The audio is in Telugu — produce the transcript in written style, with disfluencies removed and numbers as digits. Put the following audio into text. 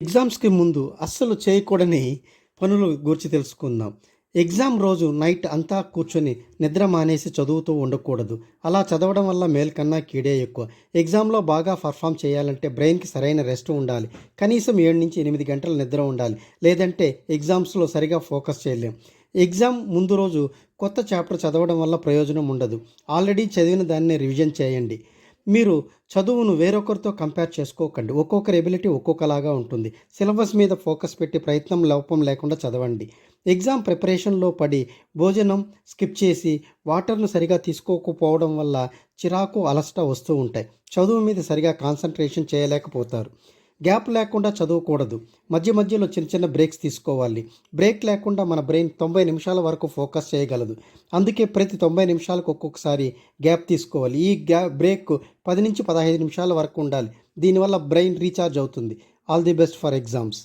ఎగ్జామ్స్‌కి ముందు అస్సలు చేయకూడని పనులు గూర్చి తెలుసుకుందాం. ఎగ్జామ్ రోజు నైట్ అంతా కూర్చొని నిద్ర మానేసి చదువుతూ ఉండకూడదు. అలా చదవడం వల్ల మేలు కన్నా కీడే ఎక్కువ. ఎగ్జామ్‌లో బాగా పర్ఫార్మ్ చేయాలంటే బ్రెయిన్‌కి సరైన రెస్ట్ ఉండాలి. కనీసం 7-8 గంటలు నిద్ర ఉండాలి. లేదంటే ఎగ్జామ్స్‌లో సరిగ్గా ఫోకస్ చేయలేం. ఎగ్జామ్ ముందు రోజు కొత్త చాప్టర్ చదవడం వల్ల ప్రయోజనం ఉండదు. ఆల్రెడీ చదివిన దాన్నే రివిజన్ చేయండి. మీరు చదువును వేరొకరితో కంపేర్ చేసుకోకండి. ఒక్కొక్కరి ఎబిలిటీ ఒక్కొక్కలాగా ఉంటుంది. సిలబస్ మీద ఫోకస్ పెట్టి ప్రయత్నం లోపం లేకుండా చదవండి. ఎగ్జామ్ ప్రిపరేషన్‌లో పడి భోజనం స్కిప్ చేసి వాటర్‌ను సరిగా తీసుకోకపోవడం వల్ల చిరాకు, అలసట వస్తూ ఉంటాయి. చదువు మీద సరిగా కాన్సంట్రేషన్ చేయలేకపోతారు. గ్యాప్ లేకుండా చదవకూడదు. మధ్య మధ్యలో చిన్న చిన్న బ్రేక్స్ తీసుకోవాలి. బ్రేక్ లేకుండా మన బ్రెయిన్ 90 నిమిషాల వరకు ఫోకస్ చేయగలదు. అందుకే ప్రతి 90 నిమిషాలకు ఒక్కొక్కసారి గ్యాప్ తీసుకోవాలి. ఈ బ్రేక్ 10-15 నిమిషాల వరకు ఉండాలి. దీనివల్ల బ్రెయిన్ రీచార్జ్ అవుతుంది. All the best for exams.